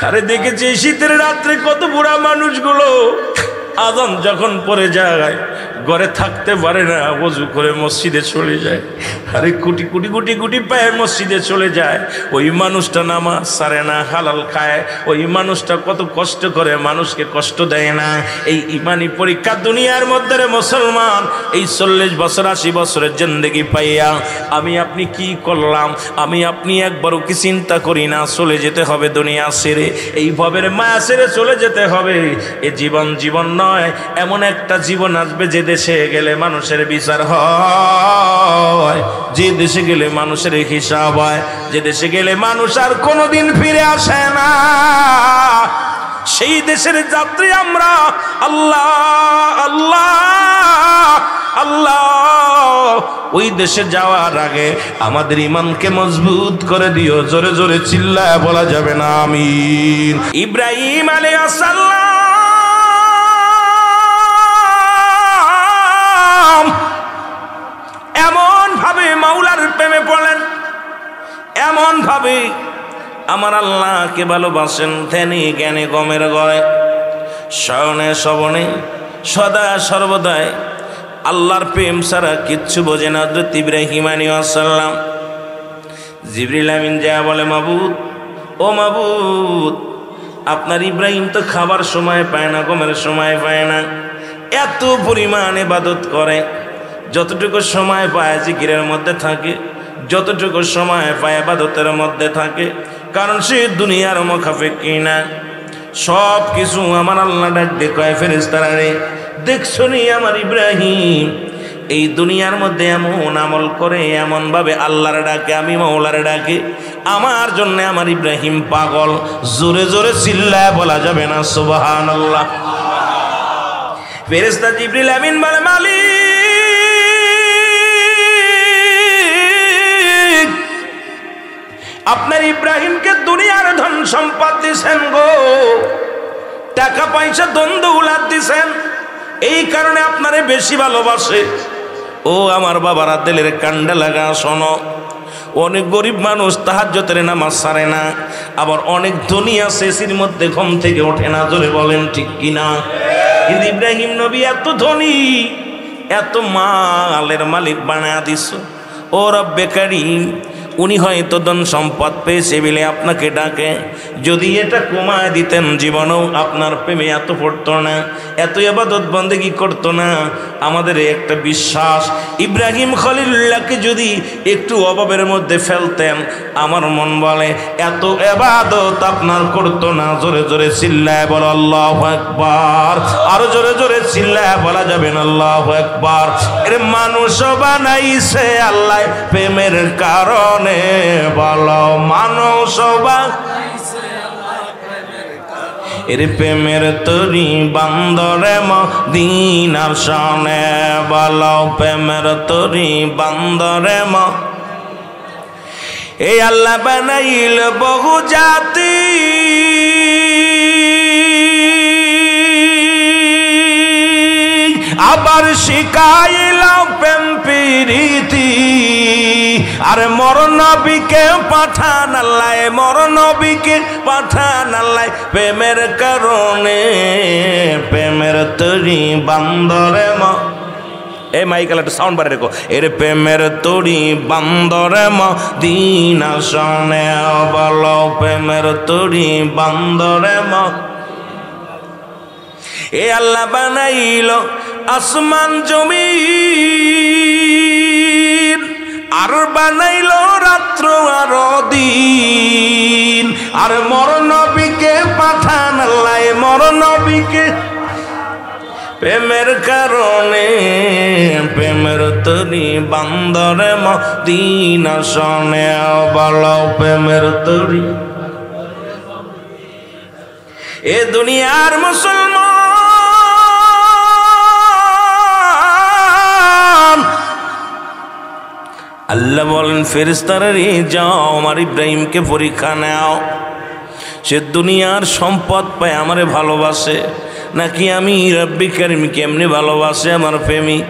আরে দেখেছি শীতের রাত্রে কত বুড়া মানুষগুলো আযান যখন পড়ে যায় ঘরে থাকতে পারে না, ওযু করে মসজিদে চলে যায়। আরে কোটি কোটি কোটি কোটি পায়ে মসজিদে চলে যায়। ওই মানুষটা নামাজ ছাড়ে না, হালাল খায়। ওই মানুষটা কত কষ্ট করে, মানুষকে কষ্ট দেয় না। এই ইমানি পরীক্ষা দুনিয়ার মধ্যে রে মুসলমান, এই 40 বছর 80 বছরের জিন্দেগি পাইয়া আমি আপনি কি করলাম? আমি আপনি একবারও কি চিন্তা করি না চলে যেতে হবে দুনিয়া ছেড়ে, এই ভবের মায়া ছেড়ে চলে যেতে হবে। এ জীবন জীবন নয়, এমন একটা জীবন আসবে যে দেশে গেলে মানুষের বিচার হয়, যে দেশে গেলে মানুষের হিসাব হয়, যে দেশে গেলে মানুষ আর কোনোদিন ফিরে আসে না। সেই দেশের যাত্রী আমরা। আল্লাহ আল্লাহ আল্লাহ, ওই দেশে যাওয়ার আগে আমাদের ঈমানকে মজবুত করে দিও। জোরে জোরে চিল্লায় বলা যাবে না আমিন। ইব্রাহিম আলাইহিস সালাম এমন ভাবে মাওলার প্রেমে পড়লেন, এমন ভাবে আমার আল্লাহকে ভালোবাসেন। ধ্যানে জ্ঞানে গমের গয়, শয়নে শবনে সদা সর্বদাই আল্লাহর প্রেম ছাড়া কিচ্ছু বোঝে না হযরত ইব্রাহিম আলাইহিস সালাম। জিবরিল আমিন যা বলে, মাবুদ ও মাবুদ, আপনার ইব্রাহিম তো খাবার সময় পায় না, গমের সময় পায় না, এত পরিমাণ ইবাদত করে, যতটুকু সময় পায় জিকিরের মধ্যে থাকে, যতটুকু সময় পায় ইবাদতের মধ্যে থাকে। কারণ সে দুনিয়ার মুখাপেক্ষী না। সব কিছু আমার আল্লাহ ডাক দিয়ে কয়, ফেরেশতারা রে দেখছো নি আমার ইব্রাহিম এই দুনিয়ার মধ্যে এমন আমল করে, এমন ভাবে আল্লাহর ডাকে, আমি মাওলার ডাকে, আমার জন্য আমার ইব্রাহিম পাগল। জোরে জোরে চিল্লায় বলা যাবে না সুবহানাল্লাহ। ফেরেশতা জিবরিল আমিন বলে, মালিক আপনার ইব্রাহিমকে দুনিয়ার ধন সম্পদ দিছেন গো, টাকা পয়সা ধন দৌলত দিছেন, এই কারণে আপনারে বেশি ভালোবাসে। ও আমার বাবারা, দিলের কান্ডা লাগা শোনো, অনেক গরিব মানুষ তাহাজ্জুদের নামাজ ছাড়ে না, আবার অনেক ধনী আছে এসির মধ্যে ঘুম থেকে ওঠে না। জোরে বলেন ঠিক কিনা? কিন্তু ইব্রাহিম নবী এত ধনী, এত মালের মালিক বানায়া দিস। ও রব্বে কারীম, উনি হয়তো ধন সম্পদ পেয়েছে বলে আপনাকে ডাকে, যদি এটা কমায় দিতেন জীবনেও আপনার প্রেমে এত পড়তো না, এত ইবাদত বন্দেগী করতো না। আমাদের একটা বিশ্বাস, ইব্রাহিম খলিলুল্লাহকে যদি একটু অভাবের মধ্যে ফেলতেন, আমার মন বলে এত ইবাদত আপনার করতো না। জোরে জোরে চিল্লায় বলো আল্লাহু আকবার। আরো জোরে জোরে চিল্লায় বলা যাবে না আল্লাহু আকবার। এর মানুষ বানাইছে আল্লাহ প্রেমের কারণে, বলো মানুষ বানাইছে আল্লাহ প্রেমের কারণে। এর প্রেমের তরি বান্দরে মদিনার শানে, বলো প্রেমের তরি বান্দরে এই আল্লাহ বানাইল বহু জাতি, আবার শিখাইল প্রেম প্রীতি। আর মর নবীকে পাঠান আল্লাহ, মর নবীকে পাঠান আল্লাহ প্রেমের কারণে, প্রেমের তরি বান্দরে এই মাইকেল একটা সাউন্ড বাড়ে রেখো। এর প্রেমের তরি বান্দরে মদিনা শোনে, বলো প্রেমের তরি বান্দরে এ আল্লাহ বানাইল আসমান জমিন, আর বানাইল রাত্র আর দিন। আর মর নবীকে পাঠান আল্লাহ, মর নবীকে প্রেমের কারণে, প্রেমের তরি বান্দরে মদিনা শোনে, বলো প্রেমের তরি। এ দুনিয়ার মুসলমান, আল্লাহ বলেন ফেরেশতারা রে যাও আমার ইব্রাহিমকে পরীক্ষা নাও, সে দুনিয়ার সম্পদ পায় আমারে ভালোবাসে নাকি আমি রব্বি কারীম কেমনে ভালোবাসে আমার প্রেমিক।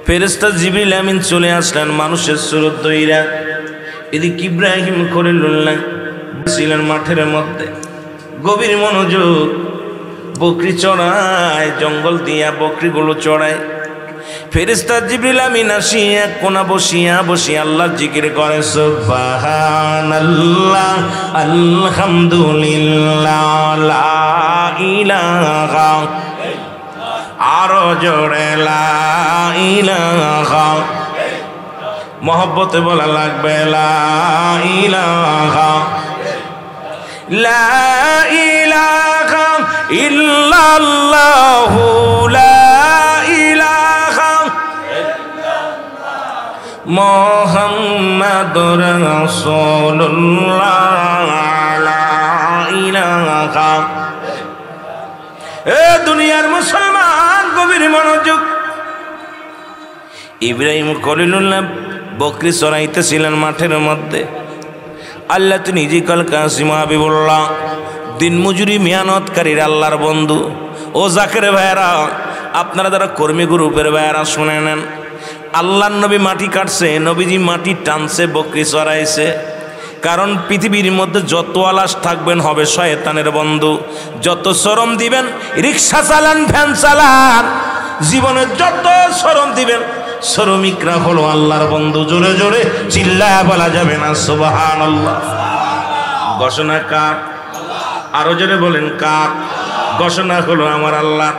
ফেরেশতা জিবরিল আমিন চলে আসলেন মানুষের সুরত ধইরা। এদিকে ইব্রাহিম খলিলুল্লাহ ছিলেন মাঠের মধ্যে, গভীর মনোযোগ। বকরি চড়ায়, জঙ্গল দিয়া বকরিগুলো চড়ায়। ফেরেশতা জিবরিল আমিন আসি এক কোণা বসিয়া আল্লাহর জিকির করে, সুবহানাল্লাহ আলহামদুলিল্লাহ লা ইলাহা, আরো জোরে লা ইলাহা, মহব্বতে বলা লাগবে লা ইলাহা, লা ইলাহা ইল্লাল্লাহু লা ইলাহা মুহাম্মাদুর রাসূলুল্লাহ লা ইলাহা। এ দুনিয়ার মুসলমান, গভীর মনোযোগ। ইব্রাহিম খলিলুল্লাহ বকরি চড়াইতেছিলেন মাঠের মধ্যে। আল্লাহ তো নিজে কাল কাসিম হাবিবুল্লাহ, দিন মজুরি মেহনতকারীর আল্লাহর বন্ধু। ও জাকের ভাইয়েরা, আপনারা যারা কর্মী গ্রুপের ভাইয়েরা শুনে নেন, আল্লাহর নবী মাটি কাটছে, নবীজি মাটি টানছে, বকরি চড়াইছে। কারণ পৃথিবীর মধ্যে যত আলাস থাকবেন হবে শয়তানের বন্ধু। যত শরম দিবেন, রিক্সা চালান, ভ্যান চালান, জীবনে যত শরম দিবেন, শ্রমিকরা হলো আল্লাহর বন্ধু। জোরে জোরে চিল্লায়া বলা যাবে না সুবহানাল্লাহ। ঘোষণা কার? আরো জোরে বলেন কার? ঘোষণা হলো আমার আল্লাহ।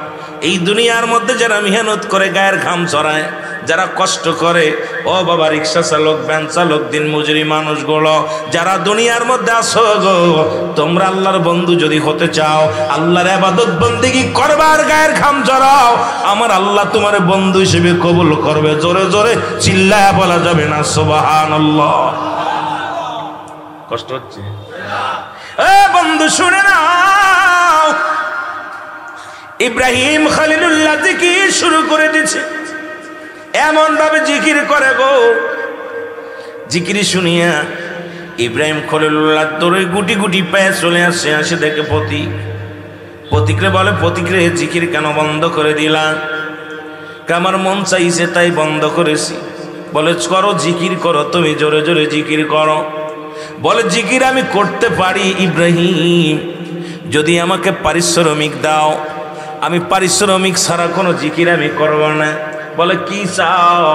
এই দুনিয়ার মধ্যে যারা মেহনত করে, গায়ের ঘাম ঝরায়, যারা কষ্ট করে, ও বাবা রিক্সা চালক, ভ্যান চালক, দিন মজুরি মানুষগুলো যারা দুনিয়ার মধ্যে আসো গো, তোমরা আল্লাহর বন্ধু যদি হতে চাও, আল্লাহর ইবাদত বন্দেগী করবার, গায়ের ঘাম ঝরাও, আমার আল্লাহ তোমার বন্ধু হিসেবে কবুল করবে। জোরে জোরে চিল্লায়া বলা যাবে না সুবহানাল্লাহ। কষ্ট হচ্ছে? এ বন্ধু শুনে নাও, ইব্রাহিম খলিলুল্লাহ জিকির শুরু করে দিয়েছে। এমন ভাবে জিকির করে গো, জিকির শুনিয়া ইব্রাহিম খলিলুল্লাহ দৌড়ে গুটি গুটি পায়ে চলে আসে। আসে দেখে পথিকরে বলে, পথিকরে জিকির কেন বন্ধ করে দিলা? আমার মন চাইছে তাই বন্ধ করেছি। বলে করো, জিকির করো, তুমি জোরে জোরে জিকির করো। বলে জিকির আমি করতে পারি ইব্রাহিম, যদি আমাকে পারিশ্রমিক দাও। আমি পারিশ্রমিক ছাড়া কোনো জিকির আমি করব না। বলে কি চাও?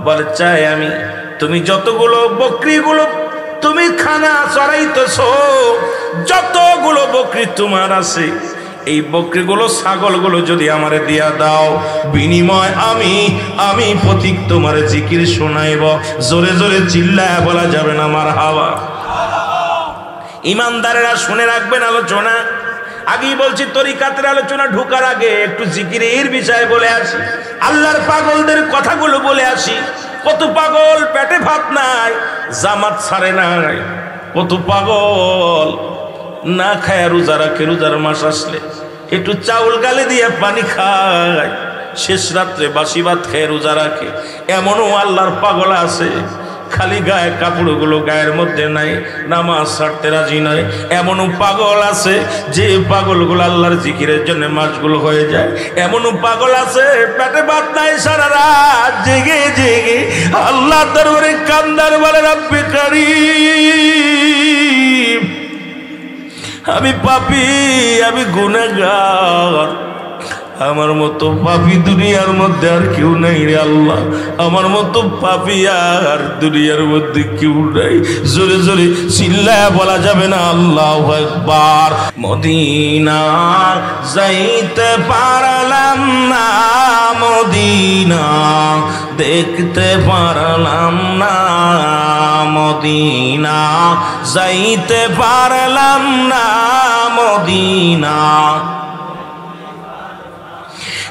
বলে চাই আমি তুমি যতগুলো বকরিগুলো তুমি খানা চড়াইতেছ, যতগুলো বকরি তোমার আছে, এই বকরিগুলো, ছাগলগুলো যদি আমারে দিয়া দাও, বিনিময় আমি পথিক তোমার জিকির শোনাইব। জোরে জোরে চিল্লায়া বলা যাবে না মারহাবা। ইমানদারেরা শুনে রাখবেন আলোচনা। আগেই বলছি, তরিকাতের আলোচনা ঢোকার আগে একটু জিকিরের বিষয়ে বলে আসি, আল্লাহর পাগলদের কথাগুলো বলে আসি। কত পাগল পেটে ভাত নাই, জামাত ছাড়ে নাই। কত পাগল না খায় রোজা রাখে, রোজার মাস আসলে একটু চাউল গালে দিয়ে পানি খায়, শেষ রাত্রে বাসি ভাত খেয়ে রোজা রাখে। এমনও আল্লাহর পাগল আছে, খালি গায়ে কাপড়গুলো গায়ের মধ্যে নাই, নামাজ ছাড়তে রাজি নয়। এমনও পাগল আছে যে পাগলগুলো আল্লাহর জিকিরের জন্য মাসগুলো হয়ে যায়। এমনও পাগল আছে পেটে ভাত নাই, সারা রাত জেগে জেগে আল্লাহর দরবারে কান্দার বলে, রব্বে কারীম, আমি পাপী, আমি গুনাহগার, আমার মতো পাপী দুনিয়ার মধ্যে আর কেউ নাই রে আল্লাহ। আমার মতো পাপী আর দুনিয়ার মধ্যে কেউ নাই। জোরে জোরে চিল্লায়া বলা যাবে না আল্লাহু আকবার। মদিনা যাইতে পারলাম না, মদিনা দেখতে পারলাম না, মদিনা যাইতে পারলাম না, মদিনা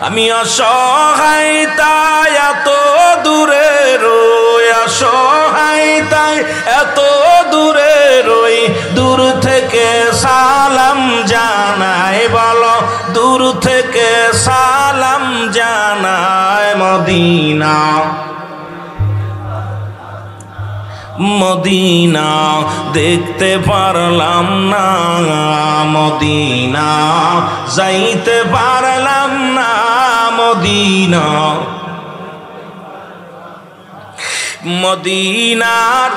আমি অসহায় তাই এত দূরে রই, অসহায় তাই এত দূরে রই, দূর থেকে সালাম জানাই, বলো দূর থেকে সালাম জানাই, মদিনা মদিনা দেখতে পারলাম না, মদিনা যাইতে পারলাম না, মদিনা মদিনার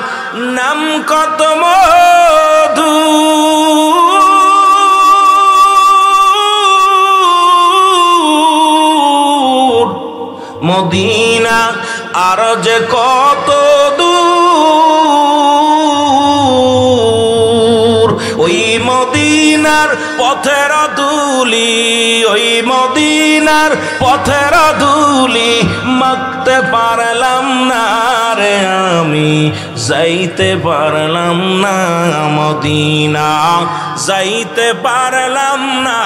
নাম কত মধু, মদিনা আর যে কত দূর, ওই মদিনার পথের ধুলি, ওই মদিনার পথের ধুলি মাখতে পারলাম না রে আমি, যাইতে পারলাম না মদিনা, যাইতে পারলাম না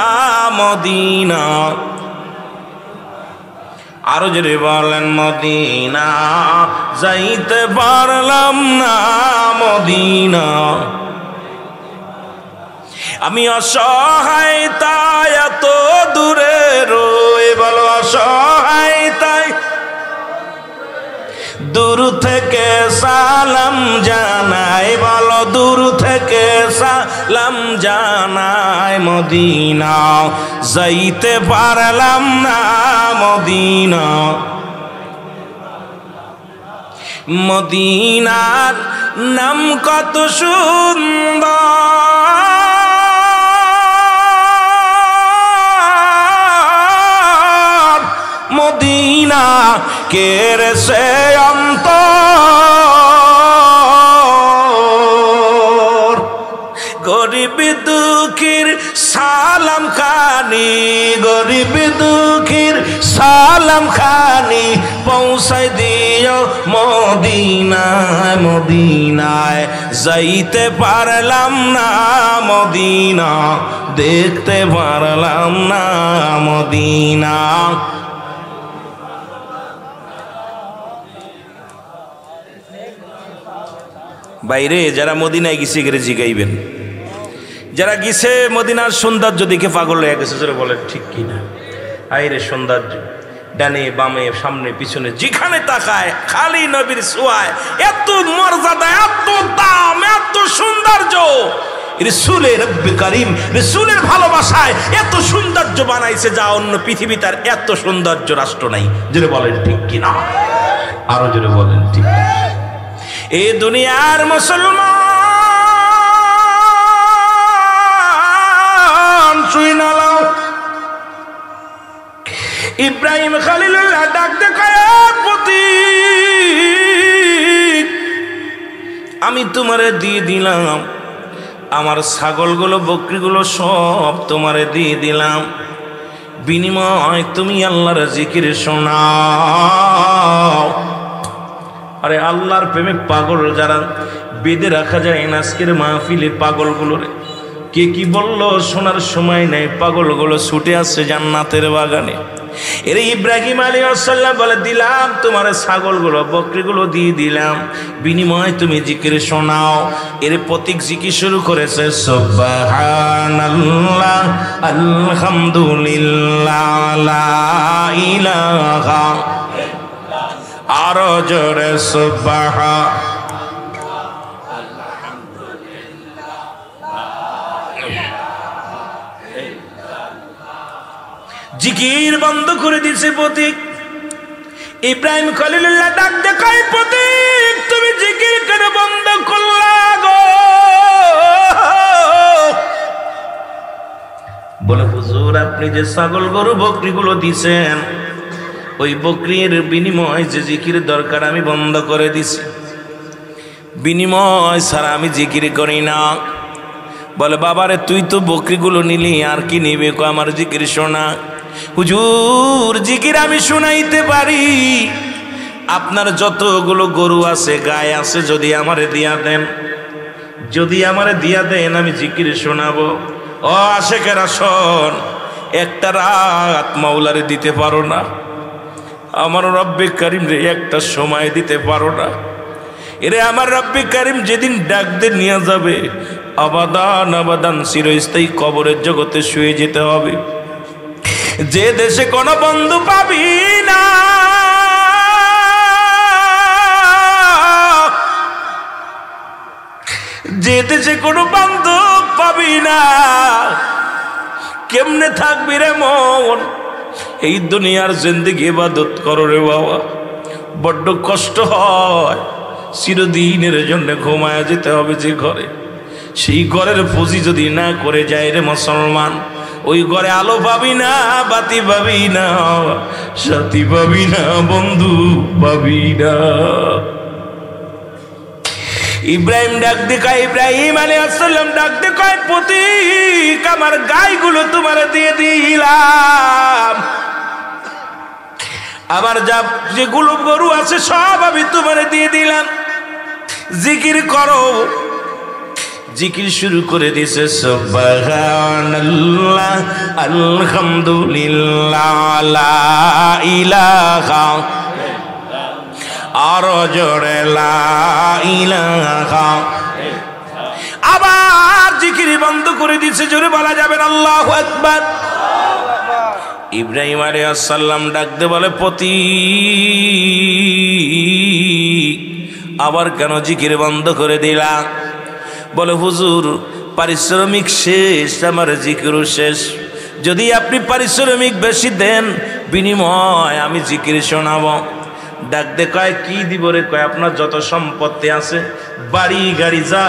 মদিনা। আরো জোরে বলেন মদিনা, যাইতে পারলাম না মদিনা। আমি অসহায় তাই এত দূরে রই, বলো অসহায় তাই দূর থেকে সালাম জানাই, বলো দূর থেকে সালাম জানাই মদিনা, যাইতে পারলাম না মদিনা। মদিনার নাম কত সুন্দর, মদিনা কেরে সে অন্তর, গরিব দুঃখীর সালাম খানি, গরিব দুঃখীর সালাম খানি পৌঁছাই দিও মদিনায়, মদিনায় যাইতে পারলাম না মদিনা, দেখতে পারলাম না মদিনা। বাইরে যারা মদিনায় গেছে গেলে জিগাইবেন, যারা গেছে মদিনার সৌন্দর্য দেখে পাগল হয়ে গেছে, যারা বলে ঠিক কিনা। আইরে সৌন্দর্য, ডানে বামে সামনে পিছনে যেখানে তাকায় খালি নবীর ছোঁয়ায়, এত মর্যাদা, এত দাম, এত সৌন্দর্য। রাসূলের রব্বে কারীম রাসূলের ভালোবাসায় এত সৌন্দর্য বানাইছে যা অন্য পৃথিবীতে আর এত সৌন্দর্য রাষ্ট্র নাই। জোরে বলেন ঠিক কিনা, আরো জোরে বলেন ঠিক। এই দুনিয়ার মুসলমান শুই না লাও, ইব্রাহিম খলিলুল্লাহ ডাক দেখায় প্রতীক, আমি তোমারে দিয়ে দিলাম আমার ছাগলগুলো বকরিগুলো সব তোমারে দিয়ে দিলাম, বিনিময় তুমি আল্লাহর জিকির শোনাও। আরে আল্লাহর প্রেমে পাগল যারা বেঁধে রাখা যায় না, আজকের মাহফিলে পাগলগুলোর কে কি বললো শোনার সময় নেই, পাগলগুলো ছুটে আসছে জান্নাতের বাগানে। এর ইব্রাহিম আলাইহিস সালাম বলে দিলাম তোমার ছাগলগুলো বকরিগুলো দিয়ে দিলাম, বিনিময় তুমি জিকির শোনাও। এর প্রতীক জিকির শুরু করেছে সুবহানাল্লাহ আলহামদুলিল্লাহ লা ইলাহা, আরো জোরে সুবহান। জিকির বন্ধ করে দিয়েছে প্রতীক। ইব্রাহিম খলিলুল্লাহ ডাক দেখায় প্রতীক, তুমি জিকির কেন বন্ধ করলা গো? বলে হুজুর আপনি যে ছাগল গরু বকরিগুলো দিছেন, ওই বকরির বিনিময় যে জিকির দরকার আমি বন্ধ করে দিছি, বিনিময় ছাড়া আমি জিকির করি না। বলে বাবারে তুই তো বকরিগুলো নিলি, আর কি নিবে? আমার জিকির শোনা। হুজুর জিকির আমি শোনাইতে পারি, আপনার যতগুলো গরু আছে গায়ে আছে যদি আমারে দিয়া দেন, যদি আমারে দিয়া দেন আমি জিকির শোনাবো। ও আশেকেরা শোন, একটা রাত মাওলারে দিতে পারো না, আমার রব্বে কারিম রে একটা সময় দিতে পারো না? এরে আমার রব্বে কারিম যেদিন ডাক দিয়ে নিয়ে যাবে, আবাদান আবাদান চিরস্থায়ী কবরের জগতে শুয়ে যেতে হবে। যে দেশে কোনো বন্ধু পাবি না, যে দেশে কোনো বান্ধব পাবি না, কেমনে থাকবি রে মন? এই দুনিয়ার জিন্দেগি ইবাদত করো রে বাবা, বড্ড কষ্ট হয়। চিরদিনের জন্য ঘুমায় যেতে হবে যে ঘরে, সেই ঘরের পুঁজি যদি না করে যায় রে মুসলমান, ওই ঘরে আলো পাবি না, বাতি পাবি না, সাথী পাবি না, বন্ধু পাবি না। ইব্রাহিম ডাক দিয়ে ইব্রাহিম আলাইহিস সালাম ডাক দিয়ে কয় পথিক আমার গাইগুলো তোমার দিয়ে দিলাম, আমার যেগুলো গরু আছে সব আমি তোমার দিয়ে দিলাম, জিকির করো। জিকির শুরু করে দিয়েছে সুবহানাল্লাহ আলহামদুলিল্লাহ লা ইলাহা, আরো জোরে লা ইলাহা। আবার জিকির বন্ধ করে দিয়েছে, জোরে বলা যাবে না আল্লাহু আকবার। ইব্রাহিম আলাইহিস সালাম ডাক দিয়ে বলে পথিক আবার কেন জিকির বন্ধ করে দিলা? বলে হুজুর পারিশ্রমিক শেষ, আমার জিকিরও শেষ, যদি আপনি পারিশ্রমিক বেশি দেন বিনিময় আমি জিকির শোনাবো। ডাক দে কয় কি দিব রে? কয় আপনার যত সম্পত্তি আছে, বাড়ি গাড়ি যা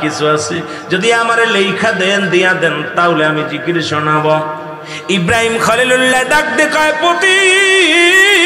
কিছু আছে, যদি আমারে লেখা দেন দিয়া দেন তাহলে আমি জিকির শোনাবো। ইব্রাহিম খলিলুল্লাহ ডাক দে কয় পথিক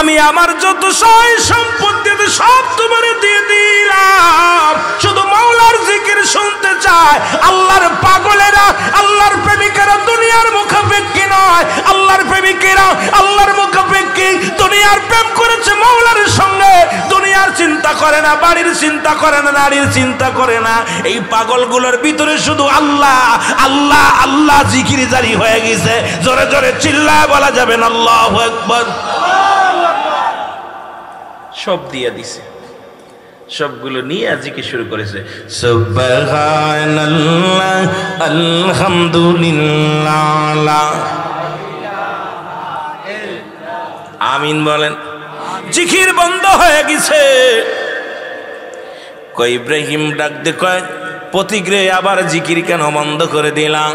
আমি আমার যত সয় সম্পত্তি সব তোমার দিয়ে দিলাম, শুধু মাওলার জিকির শুনতে চায়। আল্লাহর পাগলেরা, আল্লাহর প্রেমিকেরা দুনিয়ার মুখাপেক্ষী নয়, আল্লাহর প্রেমিকেরা আল্লাহর মুখাপেক্ষী, দুনিয়ার প্রেম করেছে মাওলার সঙ্গে, দুনিয়ার চিন্তা করে না, বাড়ির চিন্তা করে না, নারীর চিন্তা করে না। এই পাগলগুলোর ভিতরে শুধু আল্লাহ আল্লাহ আল্লাহ জিকির জারি হয়ে গেছে। জোরে জোরে চিল্লায় বলা যাবে না আল্লাহু আকবার। সব দিয়ে দিছে, সবগুলো নিয়ে জিকির শুরু করেছে সুবহানাল্লাহ আলহামদুলিল্লাহ। আমিন বলেন। জিকির বন্ধ হয়ে গেছে। কই ইব্রাহিম ডাক দে কয় পথিকরে আবার জিকির কেন বন্ধ করে দিলাম?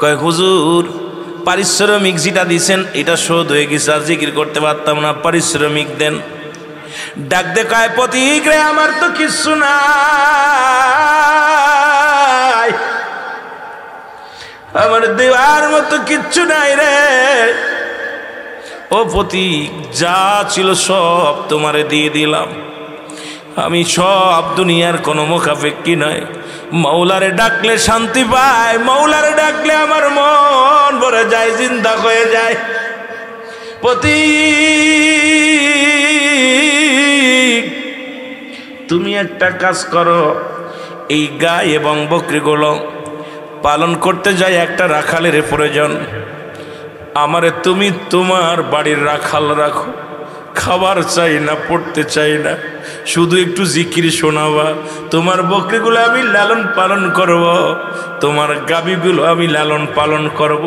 কয় হুজুর পারিশ্রমিক যেটা দিছেন এটা শোধ হয়ে গেছে, আর জিকির করতে পারতাম না, পারিশ্রমিক দেন। ডাক দে কয় পথিকরে আমার তো কিছু নাই, আমার দেওয়ার মতো কিচ্ছু নাই রে। ও পথিক যা ছিল সব তোমারে দিয়ে দিলাম, আমি সব দুনিয়ার কোনো মুখাপেক্ষী নয়। মাওলারে ডাকলে শান্তি পায়, মাওলারে ডাকলে আমার মন ভরে যায়, জিন্দা হয়ে যায়। পথিক তুমি একটা কাজ করো, এই গাই এবং বকরিগুলো পালন করতে যাই একটা রাখালের প্রয়োজন, আমারে তুমি তোমার বাড়ির রাখাল রাখো। খাবার চাই না, পড়তে চাই না, শুধু একটু জিকির শোনাবা। তোমার বকরিগুলো আমি লালন পালন করব, তোমার গাভীগুলো আমি লালন পালন করব,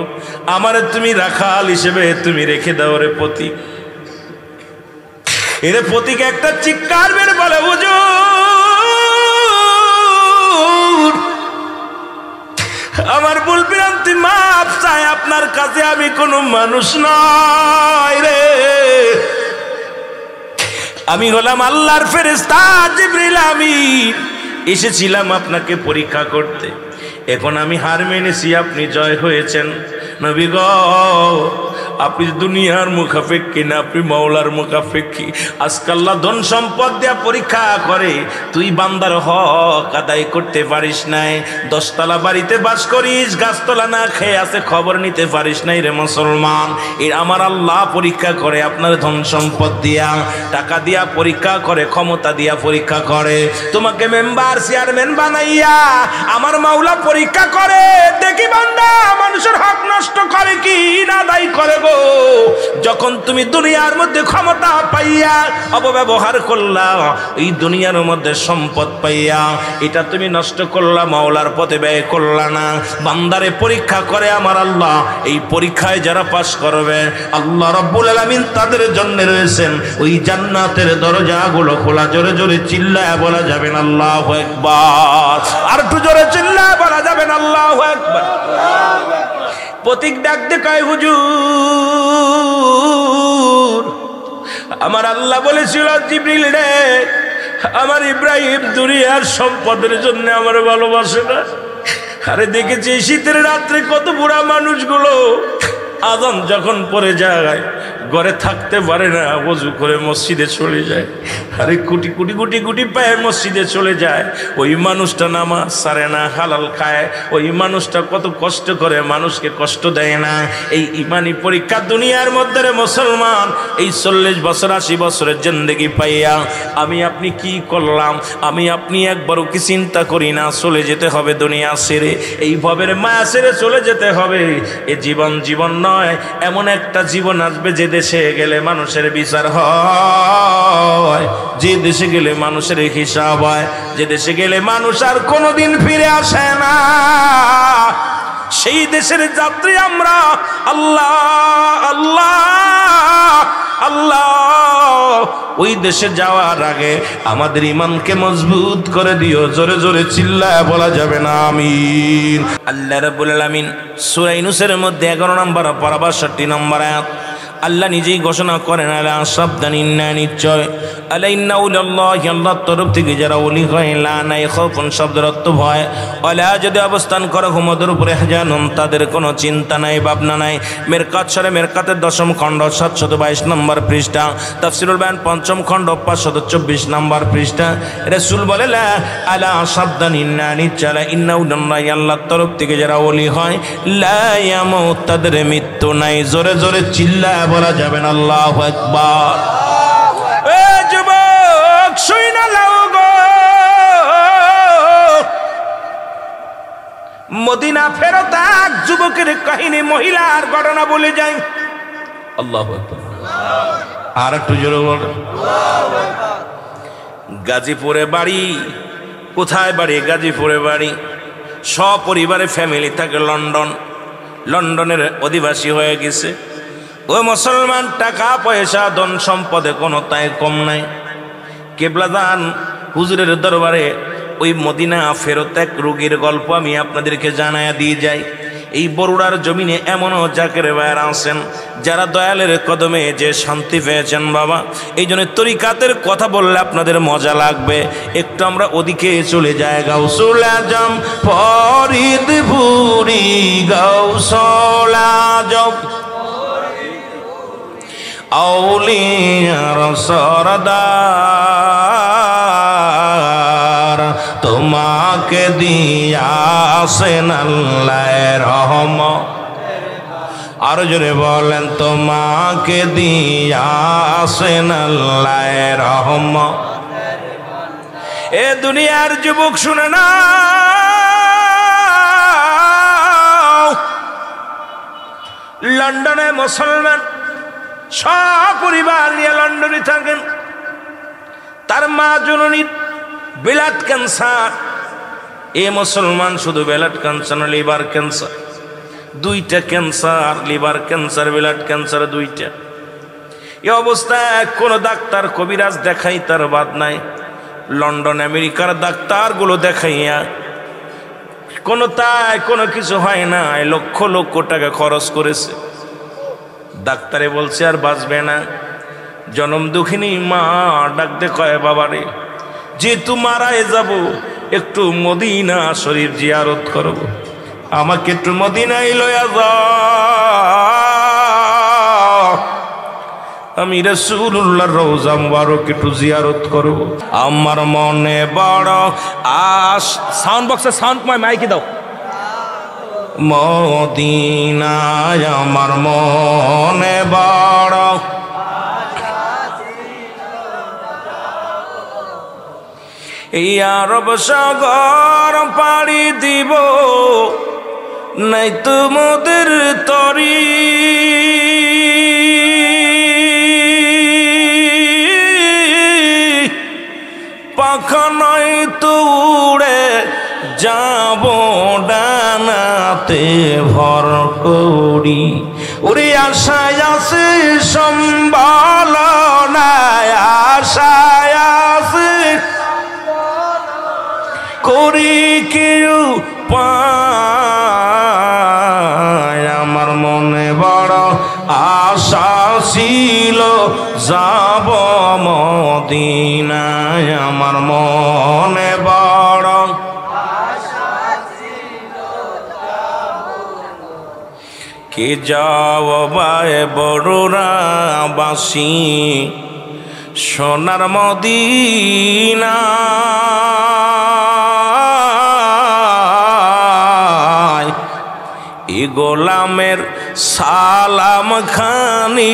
আমারে তুমি রাখাল হিসেবে তুমি রেখে দাও রে পথিক। এরে পথিক একটা চিৎকার বের বলে হুজুর আমার ভুল ভ্রান্তি মাফ চাই, আপনার কাছে আমি কোনো মানুষ নয় রে, আমি হলাম আল্লাহর ফেরেশতা জিবরিল আমিন, এসেছিলাম আপনাকে পরীক্ষা করতে। এখন আমি হার মেনেছি, আপনি জয় হয়েছেন। নবী গো আপনি দুনিয়ার মুখাপেক্ষী না, আপনি মাওলার মুখাপেক্ষী। আজকে আল্লাহ ধন সম্পদ দেয়া পরীক্ষা করে, তুই বান্দার হক আদায় করতে পারিস নাই, 10 তলা বাড়িতে বাস করিস, গাছতলা না খেয়ে আছে খবর নিতে পারিস নাই রে মুসলমান। এর আমার আল্লাহ পরীক্ষা করে, আপনার ধন সম্পদ দিয়া, টাকা দিয়া পরীক্ষা করে, ক্ষমতা দিয়া পরীক্ষা করে, তোমাকে মেম্বার চেয়ারম্যান বানাইয়া আমার মাওলা পরীক্ষা করে, দেখি বান্দা মানুষের হক নষ্ট করে কি না আদায় করে গো। যখন তুমি দুনিয়ার মধ্যে ক্ষমতা পাইয়া অপব্যবহার করলা, এই দুনিয়ার মধ্যে সম্পদ পাইয়া এটা তুমি নষ্ট করলা, মাওলার পথে ব্যয় করলা না। বান্দারে পরীক্ষা করে আমার আল্লাহ, এই পরীক্ষায় যারা পাশ করবে আল্লাহ রাব্বুল আলামিন তাদের জন্য রয়েছেন ওই জান্নাতের দরজাগুলো খোলা। জোরে জোরে চিল্লায় বলা যাবেন আল্লাহু আকবার, আর একটু জোরে চিল্লায় বলা যাবেন আল্লাহু আকবার। পথিক ডাক দে কয় হুজুর আমার আল্লাহ বলেছিল জিবরিল রে আমার ইব্রাহিম দুনিয়ার সম্পদের জন্য আমার ভালোবাসে না, আরে দেখেছি শীতের রাত্রে কত বুড়া মানুষগুলো আযান যখন পড়ে যায় ঘরে থাকতে পারে না, ওযু করে মসজিদে চলে যায়। আরে কোটি কোটি কোটি কোটি পায়ে মসজিদে চলে যায়। ওই মানুষটা নামাজ ছাড়ে না, হালাল খায়। ওই মানুষটা কত কষ্ট করে, মানুষকে কষ্ট দেয় না। এই ইমানি পরীক্ষা দুনিয়ার মধ্যে রে মুসলমান, এই 40 বছর 80 বছরের জিন্দেগি পাইয়া আমি আপনি কি করলাম? আমি আপনি একবারও কি চিন্তা করি না চলে যেতে হবে দুনিয়া ছেড়ে, এই ভবের মায়া ছেড়ে চলে যেতে হবে। এ জীবন জীবন নয়, এমন একটা জীবন আসবে যে দেশে গেলে মানুষের বিচার হয়, যে দেশে গেলে মানুষের হিসাব হয়, যে দেশে গেলে মানুষ আর কোনোদিন ফিরে আসে না। সেই দেশের যাত্রী আমরা। আল্লাহ আল্লাহ আল্লাহ, ওই দেশে যাওয়ার আগে আমাদের ইমানকে মজবুত করে দিও। জোরে জোরে চিল্লায় বলা যাবে না আমিন। আল্লাহ রাব্বুল আলামিন সূরা ইউনূসের মধ্যে 11 নম্বর পারা 62 নম্বর আয়াত আল্লাহ নিজেই ঘোষণা করেন, আলা সাবধানিন না, নিশ্চয় আলা ইন্না উলিল্লাহি, আল্লাহর তরফ থেকে যারা ওলি হয়, লা নাই খাউফুন শব্দের অর্থ ভয়, ওয়ালা যদি অবস্থান করে হুমদের উপরে হাজানুন, তাদের কোনো চিন্তা নাই ভাবনা নাই। মেরকাত সূরা মেরকাতের 10ম খণ্ড 722 নম্বর পৃষ্ঠা, তাফসীরুল বায়ান 5ম খণ্ড 524 নম্বর পৃষ্ঠা। রাসূল বলে লা আলা সাবধানিন না, নিশ্চয় আলা ইন্না উলিল্লাহি, আল্লাহর তরফ থেকে যারা ওলি হয়, লা ইয়ামুত, তাদের মৃত্যু নাই। জোরে জোরে চিল্লা বলা যাবেন আল্লাহু আকবার। এ যুবক শুইনা লাও গো, মদিনা ফেরত এক যুবকের কাহিনী, মহিলার ঘটনা বলে যাই। আল্লাহু আকবার। আর একটু জোরে বলেন আল্লাহু আকবার। গাজীপুরে বাড়ি। কোথায় বাড়ি? গাজীপুরে বাড়ি। সপরিবারে ফ্যামিলি থাকে লন্ডন। লন্ডনের অধিবাসী হয়ে গেছে। ও মুসলমান, টাকা পয়সা ধন সম্পদে কোনো তাই কম নাই। কেবলাদান হুজুরের দরবারে ওই মদিনা ফেরত এক রোগীর গল্প আমি আপনাদেরকে জানায়া দিয়ে যাই। এই বরুড়ার জমিনে এমনও জাকের ভাইয়েরা আছেন যারা দয়ালের কদমে যে শান্তি পেয়েছেন বাবা। এই জন্য তরিকাতের কথা বললে আপনাদের মজা লাগবে। একটু আমরা ওদিকে চলে যাই। গাউসুল আজম ফরিদপুরি, গাউসুল আজম আউলিয়ার সরদার, তোমাকে দিয়াছেন আল্লাহ রহমত। আর জোরে বলেন, তোমাকে দিয়াছেন আল্লাহ রহমত। এ দুনিয়ার যুবক শুনে না, লন্ডনে মুসলমান সপরিবার নিয়ে লন্ডনে থাকেন। তার মা জননীর ব্লাড ক্যান্সার। এ মুসলমান শুধু ব্লাড ক্যান্সার না, লিভার ক্যান্সার, দুইটা cancer, liver cancer blood cancer দুইটা। এই অবস্থায় কোনো ডাক্তার কবিরাজ দেখাই তার বাদ নাই। লন্ডন আমেরিকার ডাক্তারগুলো দেখাইয়া কোনো কিছু হয় না। লক্ষ লক্ষ টাকা খরচ করেছে। ডাক্তারে বলছে আর বাঁচবে না। জনম দুঃখিনী মা ডাকতে কয়, বাবারে যেহেতু মারাই যাব, একটু মদিনা শরীফ জিয়ারত করব, আমাকে একটু মদিনায় লয়া যাও, আমি রাসূলুল্লাহর রওজা মুবারক একটু জিয়ারত করব। আমার মনে বড় সাউন্ড বক্সে সাউন্ড মাইকে দাও। মদিনায় আমার মনে বড় এই আরব সাগর পাড়ি দিব, নাই তোমাদের তরি পাখা নয় তো উড়ে যাব ডানাতে ভর করি। ওরে আশায় আছে সম্বল নাই, আশায় আছে করি কেউ পায়। আমার মনে বড় আশা ছিল যাব মদিনায়, আমার মনে বড় কে যাও বায় বড়রা বাসি সোনার মদিনা এ গোলামের সালাম খানি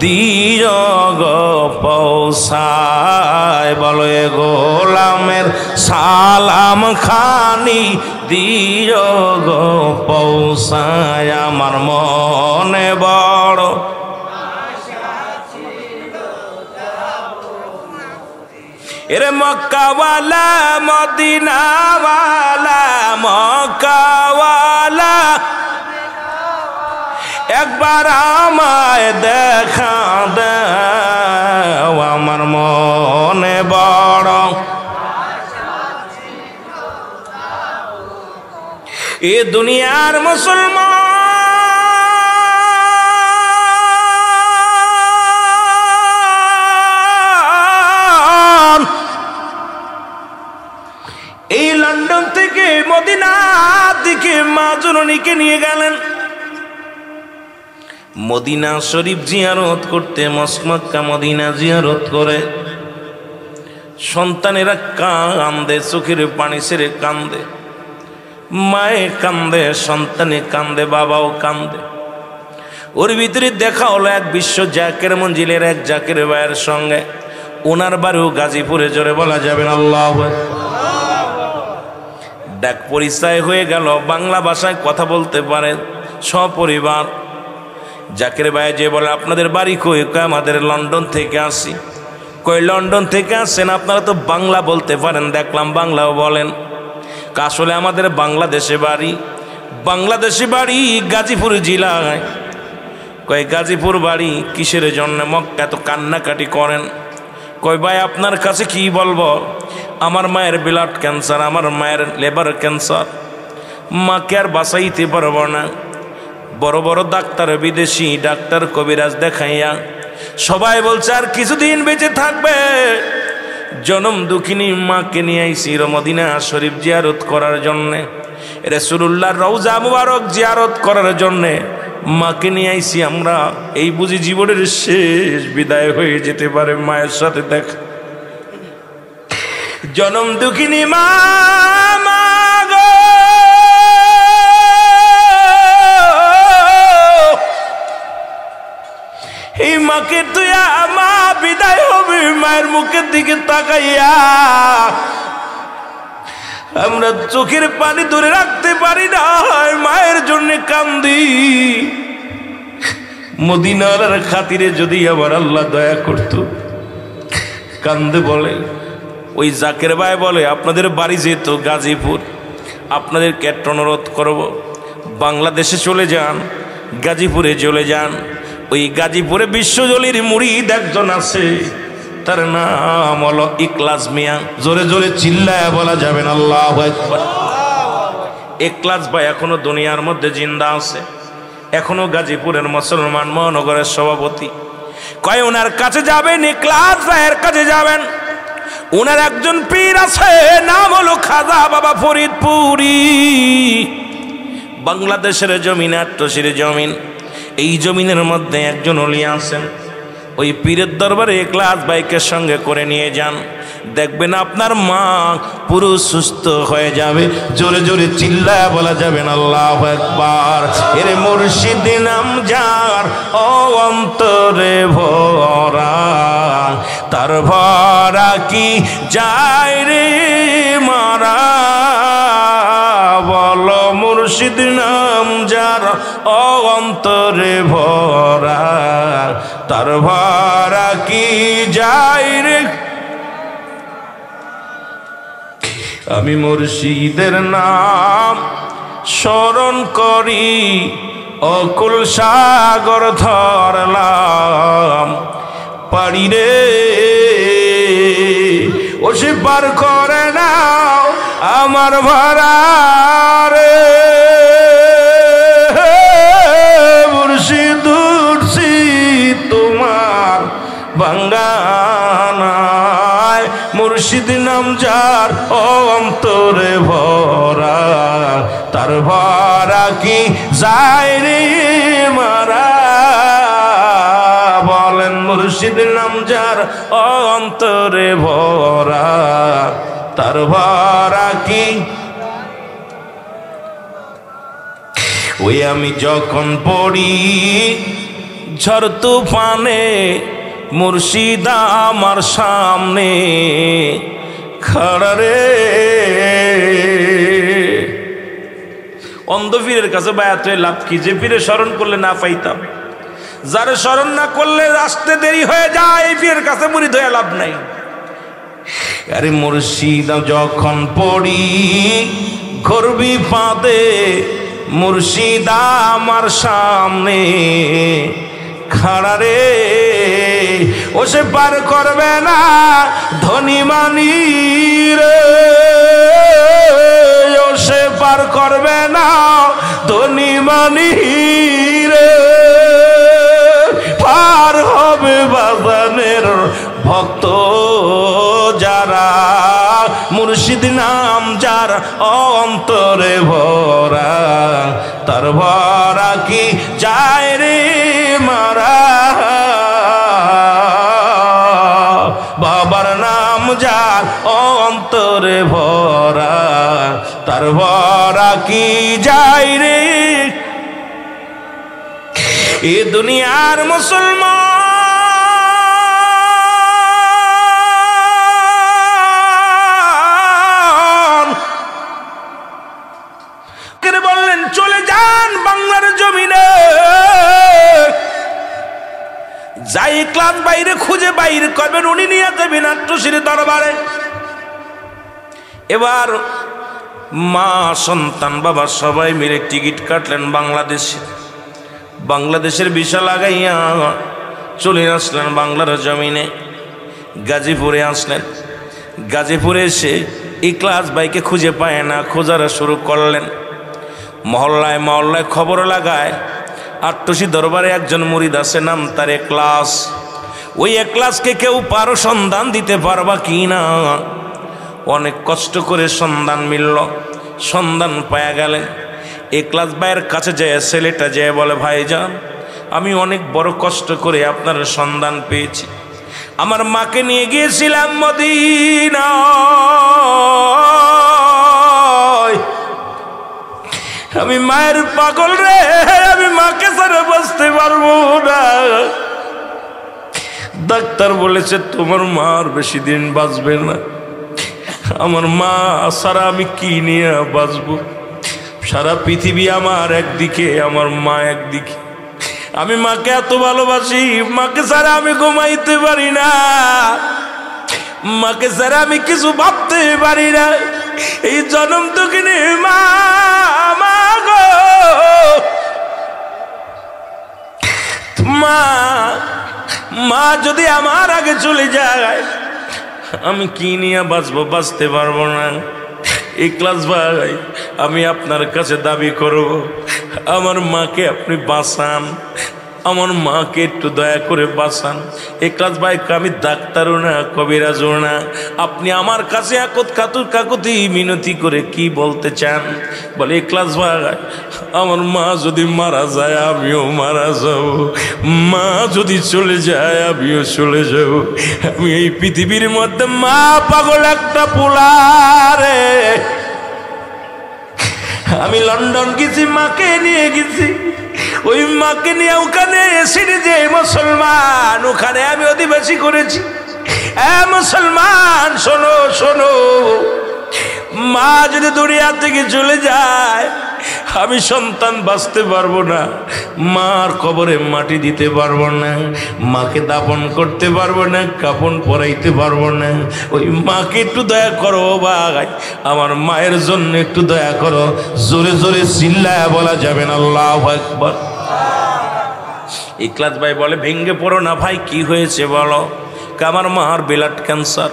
দিও গো পৌঁছায় বলো এ গোলামের সালাম খানি দিও গো পৌঁছায় আমার মনে বড় এরে মক্কাওয়ালা মদিনাওয়ালা মক্কাওয়ালা একবার আমায় দেখা দাও আমার মনে বড় এ দুনিয়ার মুসলমান এই লন্ডন থেকে মদিনার দিকে মা জননীকে নিয়ে গেলেন মদিনা শরীফ জিয়ারত করতে মক্কা মদিনা জিয়ারত করে সন্তানেরা কান্দে চোখের পানি ছেড়ে কান্দে মায়ে কান্দে সন্তানে কান্দে বাবাও কান্দে ওর ভিতরে দেখা হলো এক বিশ্ব জাকের মঞ্জিলের এক জাকের ভাইয়ের সঙ্গে ওনার বাড়িও গাজীপুরে জোরে বলা যাবে না আল্লাহু আকবার ডাক পরিচয় হয়ে গেল বাংলা ভাষায় কথা বলতে পারে সপরিবার জাকের ভাই যে বলে আপনাদের বাড়ি কই আমাদের লন্ডন থেকে আসি কই লন্ডন থেকে আসেন আপনারা তো বাংলা বলতে পারেন দেখলাম বাংলাও বলেন আসলে আমাদের বাংলাদেশে বাড়ি গাজীপুর জেলায় কয় গাজীপুর বাড়ি কিসের জন্য মক্কা এত কান্নাকাটি করেন কই ভাই আপনার কাছে কি বলবো আমার মায়ের ব্লাড ক্যান্সার আমার মায়ের লিভার ক্যান্সার মাকে আর বাঁচাইতে পারবো না বড় বড় ডাক্তার বিদেশি ডাক্তার কবিরাজ দেখাইয়া সবাই বলছে আর কিছুদিন বেঁচে থাকবে জনম দুঃখিনী মাকে নিয়ে আইছি মদিনা শরীফ জিয়ারত করার জন্যে রাসূলুল্লাহর রওজা মুবারক জিয়ারত করার জন্যে মাকে নিয়ে আইছি আমরা এই বুঝি জীবনের শেষ বিদায় হয়ে যেতে পারে মায়ের সাথে দেখা জনম দুঃখিনী মা এই মাকে তুই মা বিদায় হবে মায়ের মুখের দিকে তাকাইয়া আমরা চোখের পানি ধরে রাখতে পারি না মায়ের জন্য কান্দি মদিনার খাতিরে যদি আবার আল্লাহ দয়া করত কান্দে বলে ওই জাকের ভাই বলে আপনাদের বাড়ি যেত গাজীপুর আপনাদেরকে একটা অনুরোধ করব বাংলাদেশে চলে যান গাজীপুরে চলে যান ওই গাজীপুরে বিশ্বজলির মুরিদ একজন আছে তার নাম হলো ইখলাস মিয়া জোরে জোরে চিল্লায় বলা যাবে না আল্লাহু আকবার ইখলাস ভাই এখনো দুনিয়ার মধ্যে জিন্দা আছে এখনো গাজীপুরের মুসলমান মহানগরের সভাপতি কয় ওনার কাছে যাবেন ইখলাস ভাইয়ের কাছে যাবেন ওনার একজন পীর আছে নাম হলো খাজা বাবা ফরিদপুরি বাংলাদেশের জমিন আট্টশির জমিন এই জমিনের মধ্যে একজন ওলি আছেন ওই পীরের দরবারে ইখলাস ভাইকে সঙ্গে করে নিয়ে যান দেখবেন আপনার মা পুরো সুস্থ হয়ে যাবে জোরে জোরে চিল্লায় বলা যাবে না আল্লাহু আকবার এর মুর্শিদ নাম যার ও অন্তরে ভরা তার ভরা কি যায় রে মারা বলো মুর্শিদ নাম যার ও অন্তরে ভরা তার ভরা কি যায় রে আমি মুর্শিদের নাম স্মরণ করি অকুল সাগর ধরলাম পারি রে ও সে পার করে নাও আমার ভরা রে মুর্শিদ উঠছি তোমার বাঙ্গানায় মুর্শিদ নাম যার ও অন্তরে ভরা তার ভরা কি কি যায় রে মারা। বলেন মুর্শিদ নাম যার অন্তরে ভরা, তার ভরা কি। ওই আমি যখন পড়ি ঝড় তুফানে, মুর্শিদ আমার সামনে খাড়া রে। অন্ধ পীরের কাছে বায়াত হয়ে লাভ কি? যে পীরে স্মরণ করলে না পাইতাম, যারে স্মরণ না করলে আসতে দেরি হয়ে যায়, এই পীরের কাছে মুরিদ হয়ে লাভ নাই। আরে মুর্শিদ যখন পড়ি ঘোর বিপদে, মুর্শিদ আমার সামনে খাড়া রে। ও সে পার করবে না ধনী মানি রে, ও সে পার করবে না ধনী মানি রে। পার হবে বাজানের ভক্ত যারা, মুর্শিদ নাম যার অন্তরে ভরা, তার ভরা কি যায় রে মারা। বাবার নাম যার অন্তরে ভরা, তার ভরা কি যায় রে। এ দুনিয়ার মুসলমান বললেন চলে যান বাংলার জমিনে, যাই ক্লাস বাইরে খুঁজে বাইরে করবেন, উনি নিয়ে যাবেন আট্টশির দরবারে। এবার মা সন্তান বাবা সবাই মিলে টিকিট কাটলেন বাংলাদেশে। বাংলাদেশের ভিসা লাগাইয়া চলে আসলেন বাংলার জমিনে। গাজীপুরে আসলেন। গাজীপুরে এসে ইখলাস ভাইকে খুঁজে পায় না, খোঁজারা শুরু করলেন। মহল্লায় মহল্লায় খবর লাগায় আট্টশি দরবারে একজন মুরিদ আছে, নাম তার ইখলাস। ওই ইখলাসকে কেউ পারো সন্ধান দিতে পারবা কি না? অনেক কষ্ট করে সন্ধান মিলল, সন্ধান পায়া গেলেন। ইখলাস ভাইয়ের কাছে যায় ছেলেটা যেয়ে বলে, ভাইজান আমি অনেক বড় কষ্ট করে আপনার সন্ধান পেয়েছি। আমার মাকে নিয়ে গিয়েছিলাম মদিনা, আমি মায়ের পাগল রে, আমি মাকে ছাড়া বাঁচতে পারবো না। ডাক্তার বলেছে তোমার মা আর বেশি দিন বাঁচবে না। আমার মা ছাড়া আমি কি নিয়ে বাঁচবো? সারা পৃথিবী আমার একদিকে, আমার মা একদিকে। আমি মাকে এত ভালোবাসি, মাকে ছাড়া আমি ঘুমাইতে পারি না, মাকে ছাড়া আমি কিছু ভাবতে পারি না। এই জন্ম তো কিনে মা গো, মা যদি আমার আগে চলে যায় আমি কি নিয়ে বাঁচবো? বাঁচতে পারবো না। ইখলাস ভাই আমি আপনার কাছে দাবি করব, আমার মাকে আপনি বাঁচান, আমার মাকে একটু দয়া করে বাঁচান। ইখলাস ভাই আমি ডাক্তারও না কবিরাজও না, আপনি আমার কাছে কাকুতি মিনতি করে কি বলতে চান? বলে ইখলাস ভাই আমার মা যদি মারা যায় আমিও মারা যাব, মা যদি চলে যায় আমিও চলে যাব। আমি এই পৃথিবীর মধ্যে মা পাগল একটা পোলারে। আমি লন্ডন গেছি, মাকে নিয়ে গেছি, ওই মাকে নিয়ে ওখানে এসে যে মুসলমান, ওখানে আমি অধিবাসী করেছি। মুসলমান শোনো শোনো, মা যদি দুনিয়া থেকে চলে যায় আমি সন্তান বাঁচতে পারবো না, মার কবরে মাটি দিতে পারবো না, মাকে দাফন করতে পারবো না, কাফন পরাইতে পারবো না। ওই মাকে একটু দয়া করো ভাই, আমার মায়ের জন্য একটু দয়া করো। জোরে জোরে চিল্লায়া বলা যাবে না আল্লাহু আকবার। ইখলাস ভাই বলে ভেঙ্গে পড়ো না ভাই, কি হয়েছে বলো? আমার মার ব্লাড ক্যান্সার,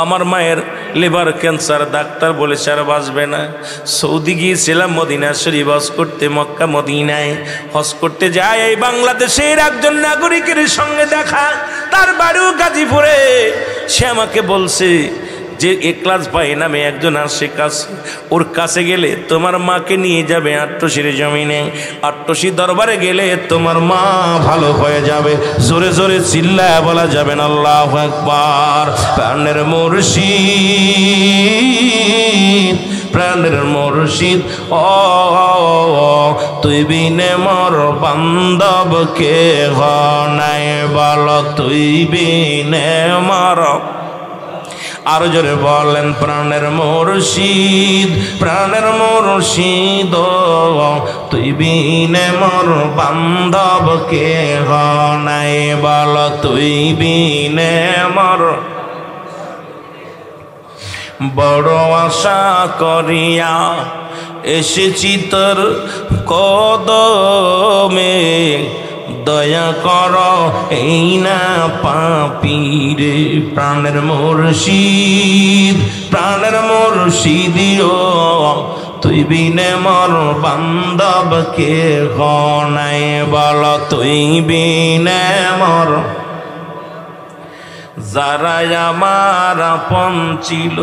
আমার মায়ের লিভার ক্যান্সার, ডাক্তার বলেছে আর বাঁচবে না। সৌদি গিয়েছিলাম মদিনা শরীফ হজ করতে, মক্কা মদিনায় হজ করতে যায় এই বাংলাদেশের একজন নাগরিকের সঙ্গে দেখা, তার বাড়িও গাজীপুরে। সে আমাকে বলছে যে এক্লাস ভাই নামে একজন আসে কাছে, ওর কাছে গেলে তোমার মাকে নিয়ে যাবে আট্টসির জমিনে, আট্টসি দরবারে গেলে তোমার মা ভালো হয়ে যাবে। জোরে জোরে চিল্লায় বলা যাবেন আল্লাহু আকবার। প্রাণের মুর্শিদ, প্রাণের মুর্শিদ ও তুই বিনে মোর বান্ধব কে নাই বল, তুই বিনে মোর। আরো জোরে বলেন প্রাণের মুর্শিদ, প্রাণের মুর্শিদ তুই বিনে মোর বান্ধব কে নাই বল, তুই বিনে মোর। বড় আশা করিয়া এসেছি তোর কদমে, দয়া কর এই না পাপীরে। প্রাণের মুর্শিদ, প্রাণের মুর্শিদ তুই বিনে মোর বান্ধব কে নাই বল, তুই বিনে মোর। যারা আমার আপন ছিল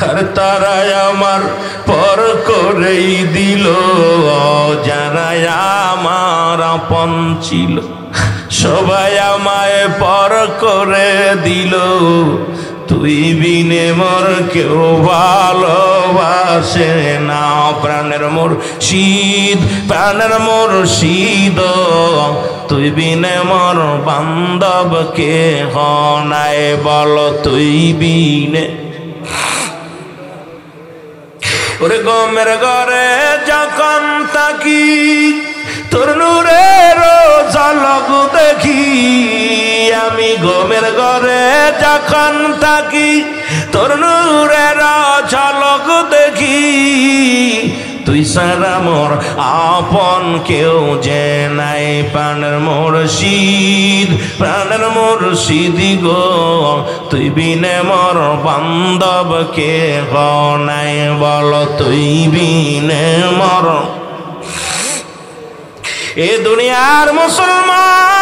আর তারাই আমার পর করেই দিল, যারা আমার আপন ছিল সবাই আমায় পর করে দিল, তুই বিনে মোর কেউ ভালোবাসে না। প্রাণের মুর্শিদ, প্রাণের মুর্শিদ তুই বিনে মোর বান্ধব কে নাই বল, তুই বিনে। ওরে গমের ঘরে যখন তাকি তোর নূরের ঝলক দেখি, আমি গমের ঘরে যখন তাকি তোর নূরের ঝলক দেখি, তুই সারা মোর আপন কেউ যে নাই। প্রাণের মুর্শিদ, প্রাণের মুর্শিদ গো তুই বিনে মোর বান্ধব কে নাই বল, তুই বিনে মোর। এ দুনিয়ার মুসলমান